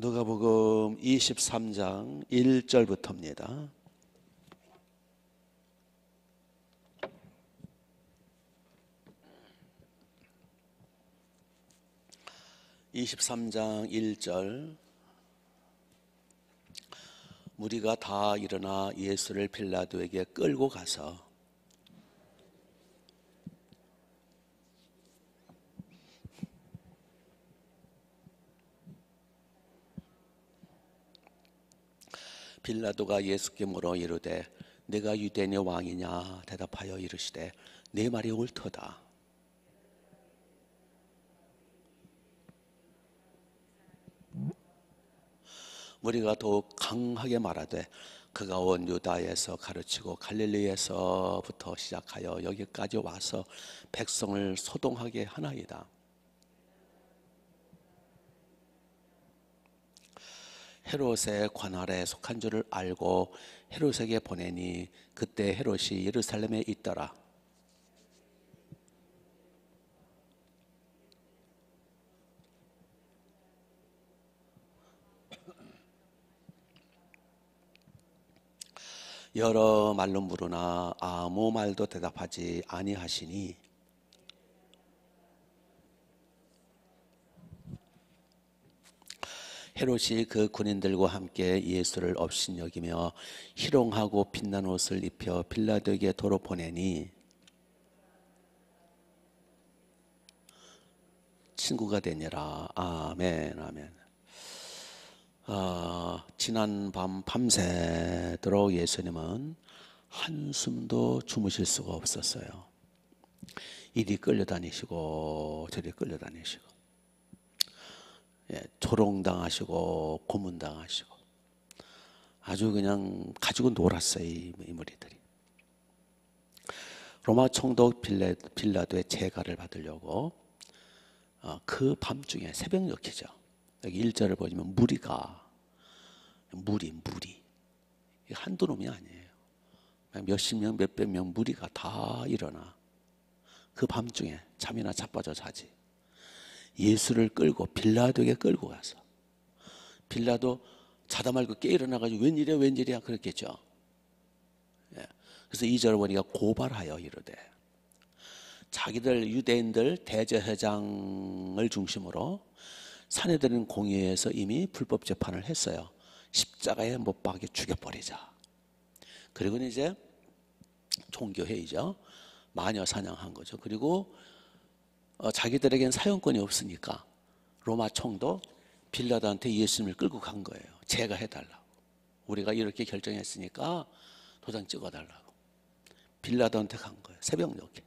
누가복음 23장 1절부터입니다. (23장 1절) 무리가 다 일어나 예수를 빌라도에게 끌고 가서 빌라도가 예수께 물어 이르되 내가 유대인의 왕이냐 대답하여 이르시되 내 말이 옳도다. 무리가 더욱 강하게 말하되 그가 온 유다에서 가르치고 갈릴리에서부터 시작하여 여기까지 와서 백성을 소동하게 하나이다. 헤롯의 관할에 속한 줄을 알고 헤롯에게 보내니 그때 헤롯이 예루살렘에 있더라. 여러 말로 물으나 아무 말도 대답하지 아니하시니 헤롯이 그 군인들과 함께 예수를 업신여기며 희롱하고 빛난 옷을 입혀 빌라도에게 도로 보내니 친구가 되니라. 아멘 아멘. 지난 밤 밤새도록 예수님은 한숨도 주무실 수가 없었어요. 이리 끌려다니시고 저리 끌려다니시고 조롱당하시고 고문당하시고 아주 그냥 가지고 놀았어요. 이 무리들이. 로마 총독 빌라도의 재가를 받으려고 그 밤중에 새벽녘이죠. 여기 1절을 보시면 무리가 무리 한두 놈이 아니에요. 몇십 명 몇백 명 무리가 다 일어나 그 밤중에 잠이나 자빠져 자지. 예수를 끌고 빌라도에게 끌고 가서 빌라도 자다 말고 깨 일어나가지고 웬일이야 그랬겠죠. 그래서 2절 보니까 고발하여 이르되 자기들 유대인들 대제사장을 중심으로 사내들은 공의회에서 이미 불법 재판을 했어요. 십자가에 못 박게 죽여버리자. 그리고 이제 종교회의죠. 마녀 사냥한 거죠. 그리고 자기들에겐 사용권이 없으니까 로마 총독 빌라도한테 예수님을 끌고 간 거예요. 제가 해달라고. 우리가 이렇게 결정했으니까 도장 찍어달라고. 빌라도한테 간 거예요. 새벽녘에.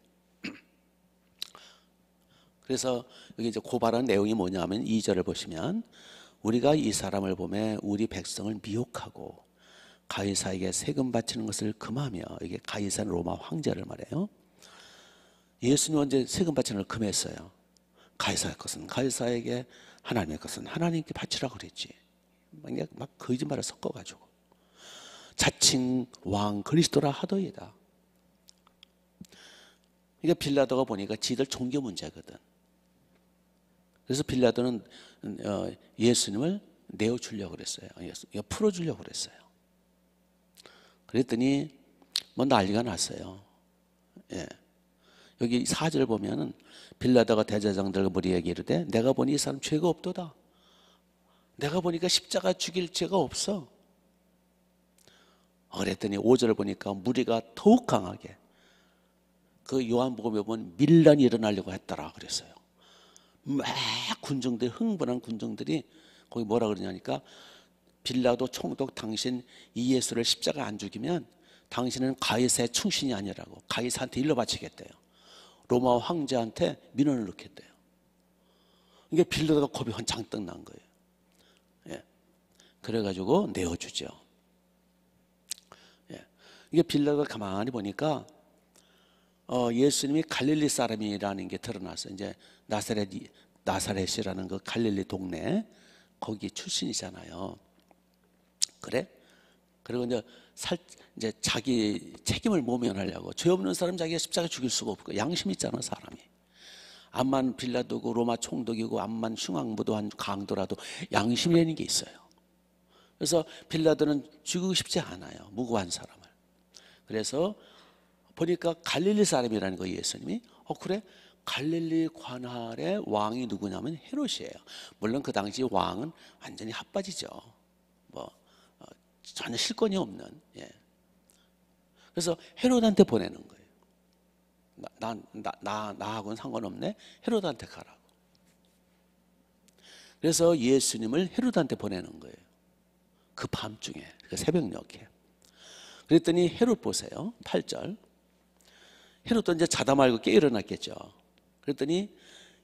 그래서 여기 이제 고발한 내용이 뭐냐면 2절을 보시면 우리가 이 사람을 보매 우리 백성을 미혹하고 가이사에게 세금 바치는 것을 금하며, 이게 가이사는 로마 황제를 말해요. 예수님은 언제 세금 바치는 걸 금했어요? 가이사의 것은 가이사에게, 하나님의 것은 하나님께 바치라고 그랬지. 막 거짓말을 섞어가지고 자칭 왕 그리스도라 하더이다. 그러니까 빌라도가 보니까 지들 종교 문제거든. 그래서 빌라도는 예수님을 내어주려고 그랬어요. 풀어주려고 그랬어요. 그랬더니 뭐 난리가 났어요. 여기 4절 보면은 빌라도가 대제사장들과 무리에게 이르되 내가 보니 이 사람 죄가 없도다. 내가 보니까 십자가 죽일 죄가 없어. 그랬더니 5절을 보니까 무리가 더욱 강하게, 그 요한복음에 보면 밀란이 일어나려고 했더라 그랬어요. 막 군중들, 흥분한 군중들이 거기 뭐라 그러냐니까 빌라도 총독 당신 이 예수를 십자가 안 죽이면 당신은 가이사의 충신이 아니라고, 가이사한테 일러 바치겠대요. 로마 황제한테 민원을 넣겠대요. 이게 빌라도가 겁이 잔뜩 난 거예요. 그래가지고 내어주죠. 이게 빌라도가 가만히 보니까 예수님이 갈릴리 사람이라는 게 드러났어요. 이제 나사렛이라는 그 갈릴리 동네 거기 출신이잖아요. 그래? 그리고 이제 자기 책임을 모면하려고, 죄 없는 사람 자기가 십자가 죽일 수가 없고, 양심 있잖아 사람이. 암만 빌라도고 로마 총독이고 암만 흉악무도한 강도라도 양심이라는 게 있어요. 그래서 빌라도는 죽이고 싶지 않아요. 무고한 사람을. 그래서 보니까 갈릴리 사람이라는 거 예수님이. 그래? 갈릴리 관할의 왕이 누구냐면 헤롯이에요. 물론 그 당시 왕은 완전히 핫바지죠. 전혀 실권이 없는. 예. 그래서 헤롯한테 보내는 거예요. 나하고는 상관없네. 헤롯한테 가라고. 그래서 예수님을 헤롯한테 보내는 거예요. 그 밤중에, 그 새벽녘에. 그랬더니 헤롯 보세요. 8절. 헤롯도 이제 자다 말고 깨 일어났겠죠. 그랬더니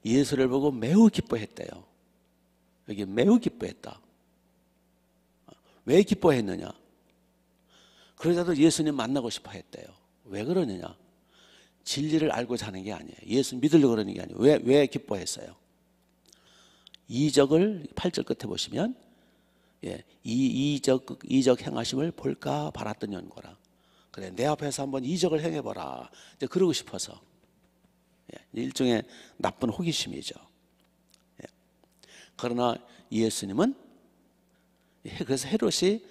예수를 보고 매우 기뻐했대요. 여기 매우 기뻐했다. 왜 기뻐했느냐? 그러자도 예수님 만나고 싶어 했대요. 왜 그러느냐? 진리를 알고자 하는 게 아니에요. 예수 믿으려고 그러는 게 아니에요. 왜 기뻐했어요? 이적을 8절 끝에 보시면 이적 행하심을 볼까 바랐던 연고라. 그래, 내 앞에서 한번 이적을 행해보라. 이제 그러고 싶어서. 일종의 나쁜 호기심이죠. 그러나 예수님은, 그래서 헤롯이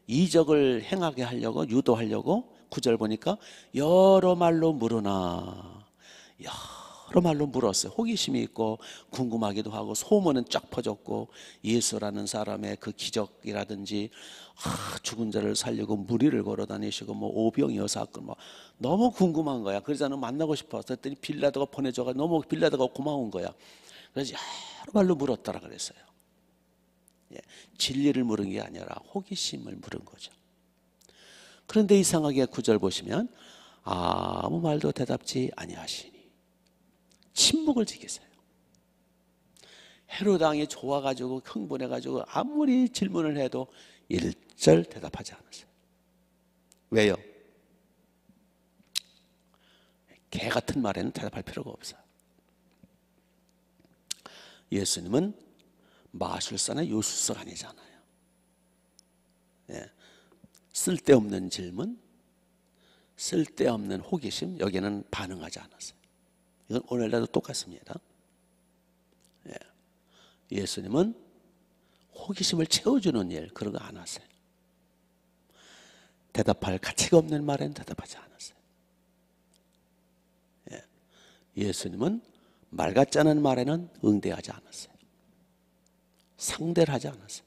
이적을 행하게 하려고, 유도하려고 9절 보니까 여러 말로 물으나, 여러 말로 물었어요. 호기심이 있고 궁금하기도 하고, 소문은 쫙 퍼졌고, 예수라는 사람의 그 기적이라든지 죽은 자를 살리고 무리를 걸어 다니시고 오병이어 사건 너무 궁금한 거야. 그래서 나는 만나고 싶어서. 그랬더니 빌라도가 보내줘가 너무 빌라도가 고마운 거야. 그래서 여러 말로 물었더라 그랬어요. 진리를 물은 게 아니라 호기심을 물은 거죠. 그런데 이상하게 9절 보시면 아무 말도 대답지 아니하시니 침묵을 지키세요. 헤롯 왕이 좋아가지고 흥분해가지고 아무리 질문을 해도 일절 대답하지 않았어요. 왜요? 개 같은 말에는 대답할 필요가 없어요. 예수님은 마술사나 요술사가 아니잖아요. 쓸데없는 질문, 쓸데없는 호기심, 여기는 반응하지 않았어요. 이건 오늘날도 똑같습니다. 예수님은 호기심을 채워주는 일, 그런 거 안 하세요. 대답할 가치가 없는 말에는 대답하지 않았어요. 예수님은 말 같지 않은 말에는 응대하지 않았어요. 상대를 하지 않았어요.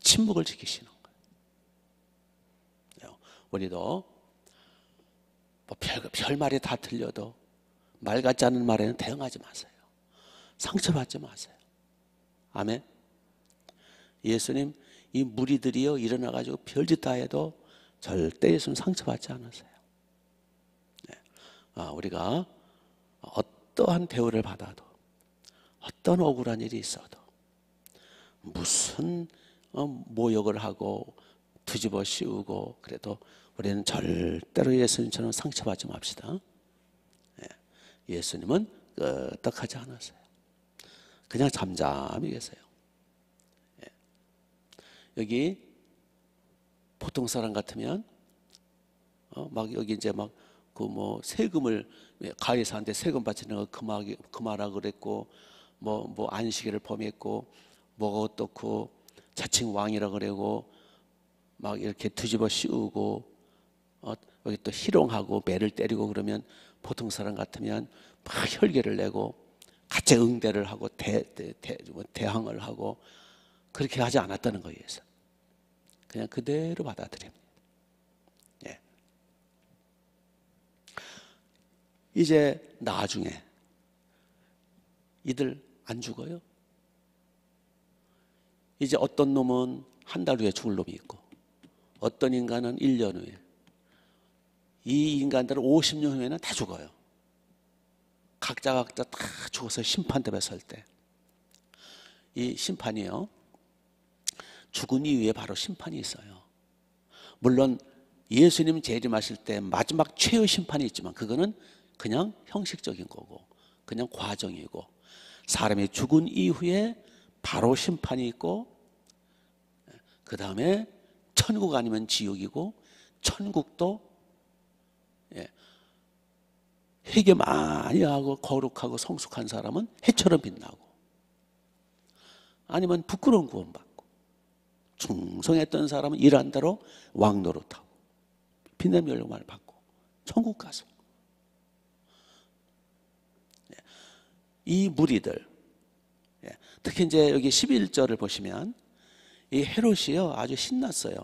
침묵을 지키시는 거예요. 우리도 별 말이 다 들려도 말 같지 않은 말에는 대응하지 마세요. 상처받지 마세요. 아멘. 예수님 이 무리들이요 일어나가지고 별짓 다 해도 절대 예수님 상처받지 않으세요. 우리가 어떠한 대우를 받아도, 어떤 억울한 일이 있어도, 무슨 모욕을 하고 뒤집어 씌우고 그래도 우리는 절대로 예수님처럼 상처받지 맙시다. 예수님은 끄떡하지 않았어요. 그냥 잠잠히 계세요. 여기 보통 사람 같으면 막 여기 이제 막 그 세금을 가해사한테 세금 바치는 거 그만하라 그랬고 뭐 안식일을 범했고 뭐가 어떻고 자칭 왕이라 그러고 막 이렇게 뒤집어 씌우고 여기 또 희롱하고 매를 때리고 그러면 보통 사람 같으면 막 혈기를 내고 같이 응대를 하고 대항을 하고 그렇게 하지 않았다는 거예요. 그냥 그대로 받아들입니다. 이제 나중에 이들 안 죽어요? 이제 어떤 놈은 한 달 후에 죽을 놈이 있고 어떤 인간은 1년 후에, 이 인간들은 50년 후에는 다 죽어요. 각자 다 죽어서 심판 때문에 설 때. 이 심판이요, 죽은 이후에 바로 심판이 있어요. 물론 예수님 재림하실 때 마지막 최후 심판이 있지만 그거는 그냥 형식적인 거고 그냥 과정이고, 사람이 죽은 이후에 바로 심판이 있고 그 다음에 천국 아니면 지옥이고, 천국도 회개 많이 하고 거룩하고 성숙한 사람은 해처럼 빛나고, 아니면 부끄러운 구원받고, 충성했던 사람은 일한 대로 왕노릇하고 빛나는 연락만을 받고 천국 가서. 이 무리들, 특히 이제 여기 11절을 보시면 이 헤롯이요 아주 신났어요.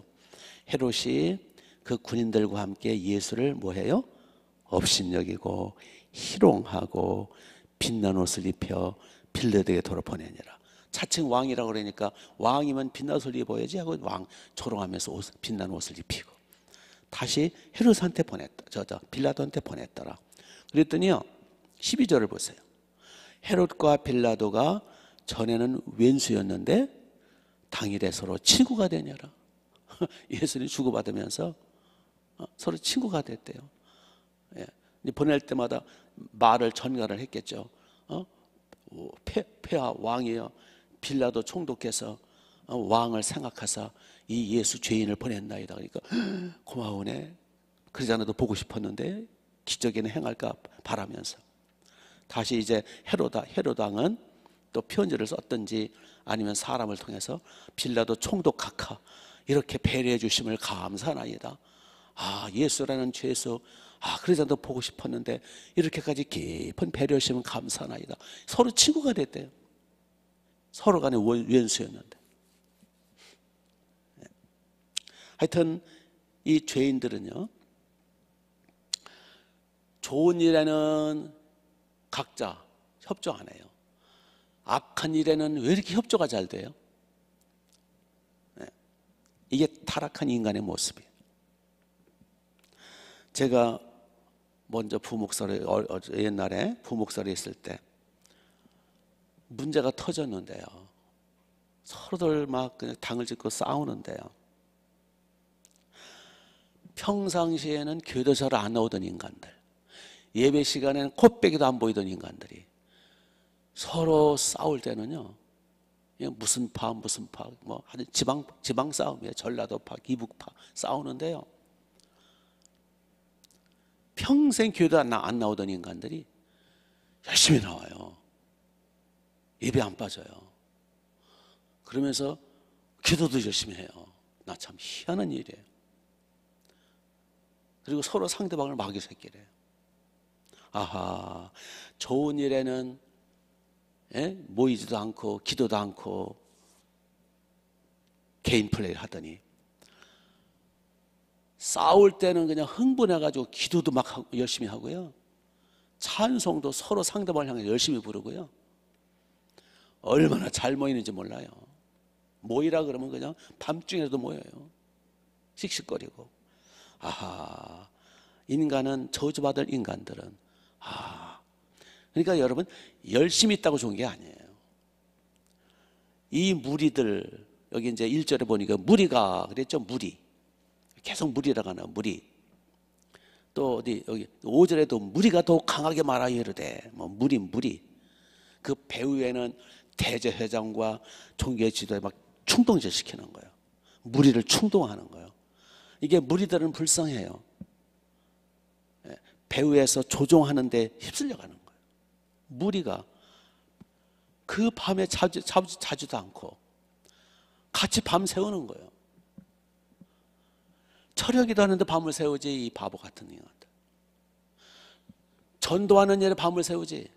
헤롯이 그 군인들과 함께 예수를 뭐해요? 업신여기고 희롱하고 빛난 옷을 입혀 빌라도에게 도로 보내니라. 차츰 왕이라고 그러니까 왕이면 빛난 옷을 입어야지 하고 왕 조롱하면서 빛난 옷을 입히고 다시 헤롯한테 보냈다. 빌라도한테 보냈더라. 그랬더니요 12절을 보세요. 헤롯과 빌라도가 전에는 왼수였는데 당일에 서로 친구가 되냐라. 예수님 주고받으면서 서로 친구가 됐대요. 보낼 때마다 말을 전가를 했겠죠. 폐하 왕이여 빌라도 총독께서 왕을 생각하사 이 예수 죄인을 보냈나이다. 그러니까 고마우네. 그러지 않아도 보고 싶었는데 기적에는 행할까 바라면서 다시 이제 헤롯 왕은 또 편지를 썼든지 아니면 사람을 통해서 빌라도 총독 각하 이렇게 배려해 주심을 감사하나이다. 예수라는 죄수 그러지 않아도 보고 싶었는데 이렇게까지 깊은 배려심은 감사하나이다. 서로 친구가 됐대요. 서로 간에 왼수였는데. 하여튼 이 죄인들은요 좋은 일에는 각자 협조 안 해요. 악한 일에는 왜 이렇게 협조가 잘 돼요? 이게 타락한 인간의 모습이에요. 제가 먼저 부목사를 옛날에 부목사를 했을 때 문제가 터졌는데요. 서로들 막 그냥 당을 짓고 싸우는데요. 평상시에는 교회도 잘 안 나오던 인간들, 예배 시간에는 코빼기도 안 보이던 인간들이 서로 싸울 때는요. 무슨 파 뭐 하여튼 지방 싸움이에요. 전라도파, 기북파 싸우는데요. 평생 교회도 안 나오던 인간들이 열심히 나와요. 예배 안 빠져요. 그러면서 기도도 열심히 해요. 나 참 희한한 일이에요. 그리고 서로 상대방을 마귀 새끼래요. 좋은 일에는 모이지도 않고 기도도 않고 개인 플레이를 하더니 싸울 때는 그냥 흥분해가지고 기도도 막 열심히 하고요. 찬송도 서로 상대방을 향해 열심히 부르고요. 얼마나 잘 모이는지 몰라요. 모이라 그러면 그냥 밤중에도 모여요. 씩씩거리고. 인간은 저주받을 인간들은 그러니까 여러분 열심히 있다고 좋은 게 아니에요. 이 무리들 여기 이제 1절에 보니까 무리가 그랬죠. 무리 계속 무리라고 하나 무리. 또 어디 여기 5절에도 무리가 더 강하게 말하여 이르되 뭐 무리 그 배후에는 대제회장과 종교 지도에 막 충동질 시키는 거예요. 무리를 충동하는 거예요. 이게 무리들은 불쌍해요. 배후에서 조종하는 데 휩쓸려 가는 거예요. 무리가 그 밤에 자지도 않고 같이 밤 새우는 거예요. 철야기도 하는데 밤을 새우지 이 바보 같은 인간들. 전도하는 일에 밤을 새우지.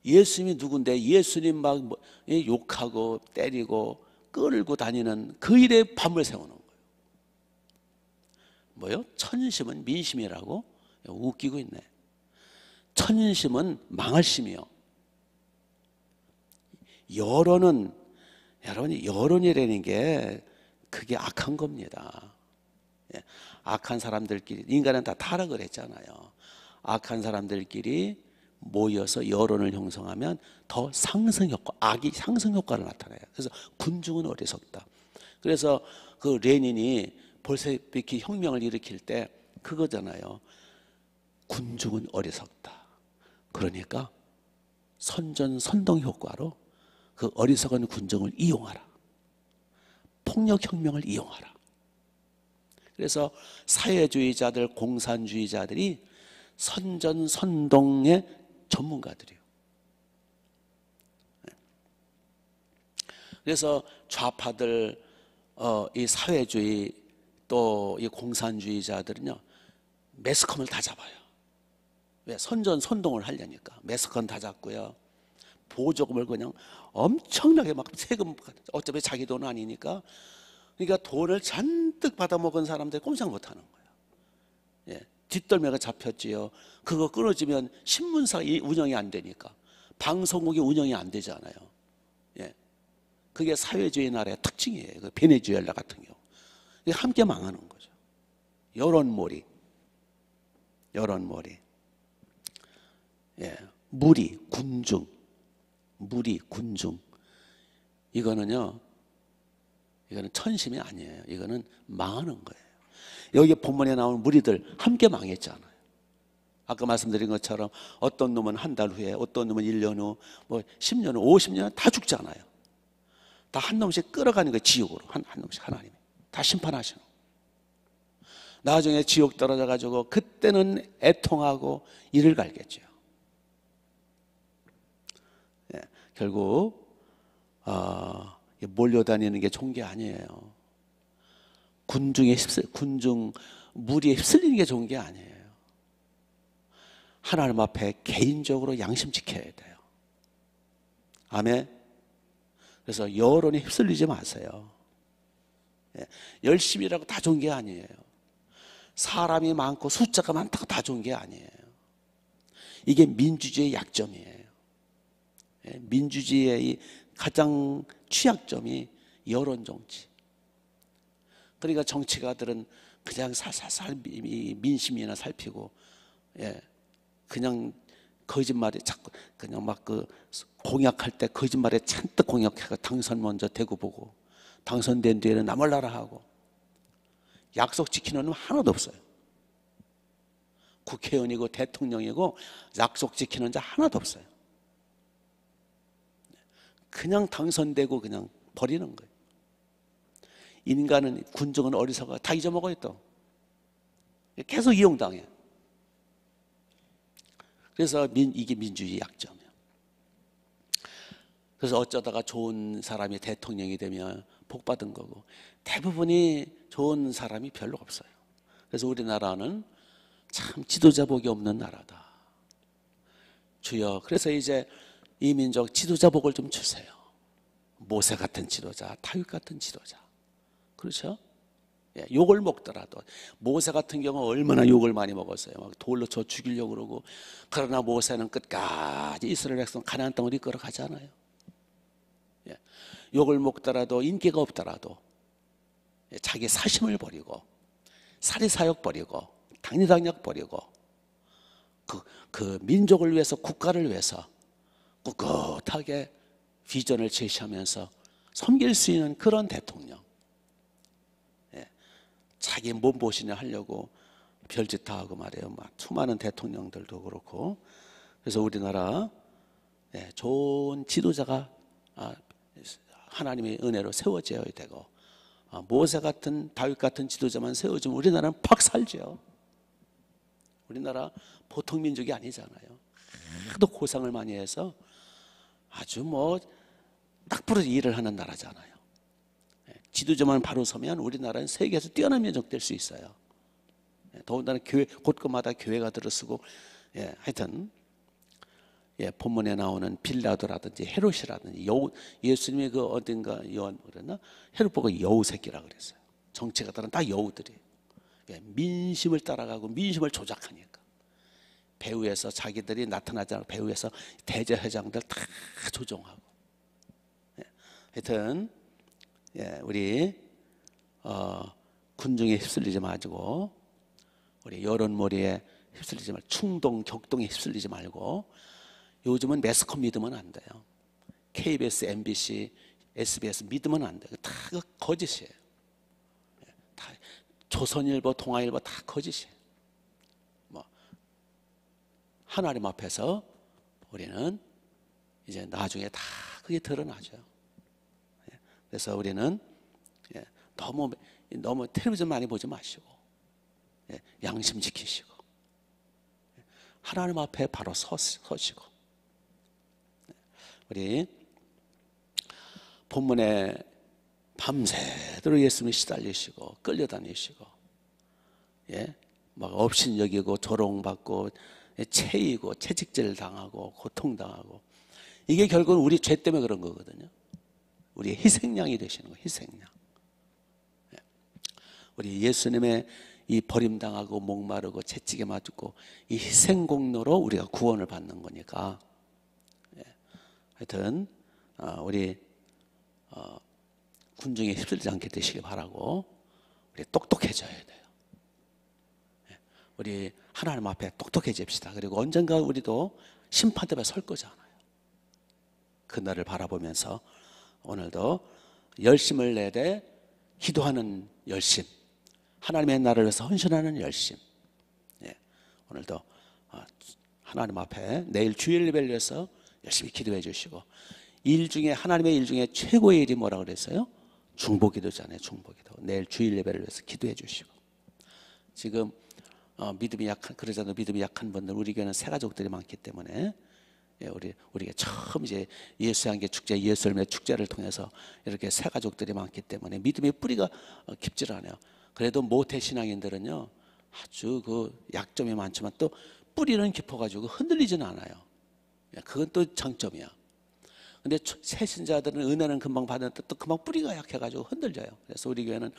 예수님이 누군데 예수님 막 욕하고 때리고 끌고 다니는 그 일에 밤을 새우는 거예요. 뭐요? 천심은 민심이라고 웃기고 있네. 천심은 망할 심이요. 여론은 여러분이 여론이라는 게 그게 악한 겁니다. 악한 사람들끼리 인간은 다 타락을 했잖아요. 악한 사람들끼리 모여서 여론을 형성하면 더 상승 효과, 악이 상승 효과를 나타내요. 그래서 군중은 어리석다. 그래서 그 레닌이 볼셰비키 혁명을 일으킬 때 그거잖아요. 군중은 어리석다. 그러니까 선동 효과로 그 어리석은 군중을 이용하라. 폭력 혁명을 이용하라. 그래서 사회주의자들, 공산주의자들이 선전선동의 전문가들이에요. 그래서 좌파들, 이 사회주의 또 이 공산주의자들은요 매스컴을 다 잡아요. 왜? 선전선동을 하려니까 매스컴 다 잡고요. 보조금을 그냥 엄청나게 막 세금, 어차피 자기 돈 아니니까, 그러니까 돈을 잔뜩 받아먹은 사람들이 꼼짝 못하는 거예요. 예, 뒷덜미가 잡혔지요. 그거 끊어지면 신문사 운영이 안 되니까, 방송국이 운영이 안 되잖아요. 예, 그게 사회주의 나라의 특징이에요. 그 베네수엘라 같은 경우 함께 망하는 거죠. 여론몰이. 예, 무리, 군중. 이거는 천심이 아니에요. 이거는 망하는 거예요. 여기 본문에 나오는 무리들 함께 망했잖아요. 아까 말씀드린 것처럼 어떤 놈은 한 달 후에, 어떤 놈은 1년 후, 뭐 10년 후, 50년 다 죽잖아요. 다 한 놈씩 끌어가는 거예요. 지옥으로. 한 놈씩 하나님이 다 심판하시는 거예요. 나중에 지옥 떨어져 가지고 그때는 애통하고 이를 갈겠죠. 예, 결국 몰려다니는 게 좋은 게 아니에요. 군중 무리에 휩쓸리는 게 좋은 게 아니에요. 하나님 앞에 개인적으로 양심 지켜야 돼요. 아멘. 그래서 여론에 휩쓸리지 마세요. 예, 열심히 일하고 다 좋은 게 아니에요. 사람이 많고 숫자가 많다고 다 좋은 게 아니에요. 이게 민주주의의 약점이에요. 예, 민주주의의 가장 취약점이 여론정치. 그러니까 정치가들은 그냥 살살살 민심이나 살피고, 예, 그냥 거짓말에 자꾸 그냥 막 그 공약할 때 거짓말에 잔뜩 공약해가 당선 먼저 대고 보고, 당선된 뒤에는 나몰라라 하고, 약속 지키는 놈 하나도 없어요. 국회의원이고 대통령이고 약속 지키는 자 하나도 없어요. 그냥 당선되고 그냥 버리는 거예요. 인간은, 군중은 어리석어 다 잊어먹어요. 또 계속 이용당해요. 그래서 이게 민주주의 약점이에요. 그래서 어쩌다가 좋은 사람이 대통령이 되면 복 받은 거고, 대부분이 좋은 사람이 별로 없어요. 그래서 우리나라는 참 지도자 복이 없는 나라다. 주여, 그래서 이제 이 민족 지도자 복을 좀 주세요. 모세 같은 지도자, 다윗 같은 지도자. 그렇죠? 예, 욕을 먹더라도, 모세 같은 경우 얼마나 욕을 많이 먹었어요. 막 돌로 쳐 죽이려고 그러고. 그러나 모세는 끝까지 이스라엘 백성 가나안 땅으로 이끌어 가잖아요. 예, 욕을 먹더라도, 인기가 없더라도, 예, 자기 사심을 버리고, 사리사욕 버리고, 당리당략 버리고, 그 민족을 위해서, 국가를 위해서 꿋꿋하게 비전을 제시하면서 섬길 수 있는 그런 대통령. 예, 자기 몸보신을 하려고 별짓 다 하고 말이에요. 막 수많은 대통령들도 그렇고. 그래서 우리나라, 예, 좋은 지도자가 하나님의 은혜로 세워져야 되고, 모세 같은, 다윗 같은 지도자만 세워지면 우리나라는 팍 살죠. 우리나라 보통 민족이 아니잖아요. 하도 고상을 많이 해서 아주 뭐 딱 부러져 일을 하는 나라잖아요. 지도자만 바로 서면 우리나라는 세계에서 뛰어난 민족 될 수 있어요. 더군다나 교회, 곳곳마다 교회가 들어서고, 예, 하여튼, 예, 본문에 나오는 빌라도라든지 헤롯이라든지 예수님이 그 어딘가 그랬나? 헤롯 보고 여우 새끼라 그랬어요. 정치가들은 다 여우들이에요. 예, 민심을 따라가고 민심을 조작하니까. 배후에서 자기들이 나타나지 않고 배후에서 대제회장들 다 조종하고. 예, 하여튼, 예, 우리 군중에 휩쓸리지 마시고, 우리 여론몰이에 휩쓸리지 말고, 충동, 격동에 휩쓸리지 말고. 요즘은 매스컴 믿으면 안 돼요. KBS, MBC, SBS 믿으면 안 돼요. 다 거짓이에요. 다 조선일보, 동아일보 다 거짓이에요. 뭐 하나님 앞에서 우리는 이제 나중에 다 그게 드러나죠. 그래서 우리는 너무 텔레비전 많이 보지 마시고, 양심 지키시고, 하나님 앞에 바로 서시고, 우리 본문에 밤새도록 예수님이 시달리시고 끌려다니시고, 예, 막 업신여기고 조롱받고 체이고 채찍질 당하고 고통당하고, 이게 결국은 우리 죄 때문에 그런 거거든요. 우리 희생양이 되시는 거예요. 희생양. 우리 예수님의 이 버림당하고 목마르고 채찍에 맞고 이 희생공로로 우리가 구원을 받는 거니까, 하여튼 우리 군중에 휩쓸리지 않게 되시길 바라고, 우리 똑똑해져야 돼요. 우리 하나님 앞에 똑똑해집시다. 그리고 언젠가 우리도 심판대 앞에 설 거잖아요. 그날을 바라보면서 오늘도 열심을 내되 기도하는 열심, 하나님의 나라를 위해서 헌신하는 열심, 오늘도 하나님 앞에 내일 주일 예배를 위해서 열심히 기도해 주시고, 일 중에, 하나님의 일 중에 최고의 일이 뭐라고 그랬어요? 중보기도잖아요. 중보기도. 내일 주일 예배를 위해서 기도해 주시고, 지금 믿음이 약한, 그러잖아요. 믿음이 약한 분들, 우리 교회는 새 가족들이 많기 때문에, 우리가 처음 이제 예수 향기 축제, 예수 열매 축제를 통해서 이렇게 새 가족들이 많기 때문에 믿음의 뿌리가 깊질 않아요. 그래도 모태 신앙인들은요, 아주 그 약점이 많지만 또 뿌리는 깊어가지고 흔들리지는 않아요. 그건 또 장점이야. 근데 새 신자들은 은혜는 금방 받는데 또 금방 뿌리가 약해가지고 흔들려요. 그래서 우리 교회는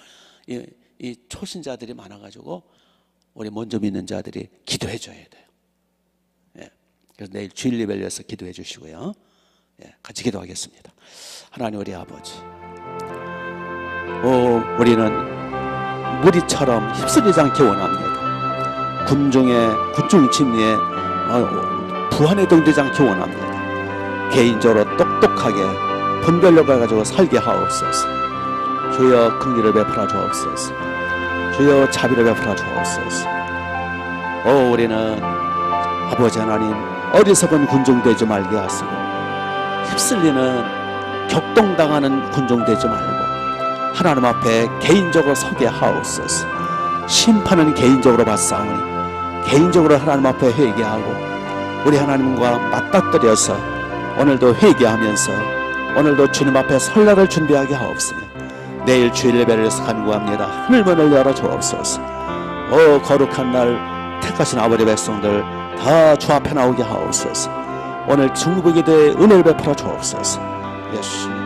이 초신자들이 많아가지고 우리 먼저 믿는 자들이 기도해 줘야 돼요. 그래서 내일 주일 예배를 위해서 기도해 주시고요. 같이 기도하겠습니다. 하나님 우리 아버지, 우리는 무리처럼 휩쓸리지 않기 원합니다. 군중 진리에 부한에 동되지 않기 원합니다. 개인적으로 똑똑하게 분별력을 가지고 살게 하옵소서. 주여 긍휼을 베풀어 주옵소서. 주여 자비를 베풀어 주옵소서. 우리는 아버지 하나님, 어리석은 군중 되지 말게 하시고, 휩쓸리는 격동당하는 군중 되지 말고 하나님 앞에 개인적으로 서게 하옵소서. 심판은 개인적으로 받사오니 개인적으로 하나님 앞에 회개하고 우리 하나님과 맞닥뜨려서 오늘도 회개하면서 오늘도 주님 앞에 설날을 준비하게 하옵소서. 내일 주일 예배를 위해서 간구합니다. 하늘문을 열어 주옵소서. 거룩한 날 택하신 아버지 백성들 다 주 앞에 나오게 하옵소서. 오늘 중보기도에 은혜를 베풀어 주옵소서. 예수님.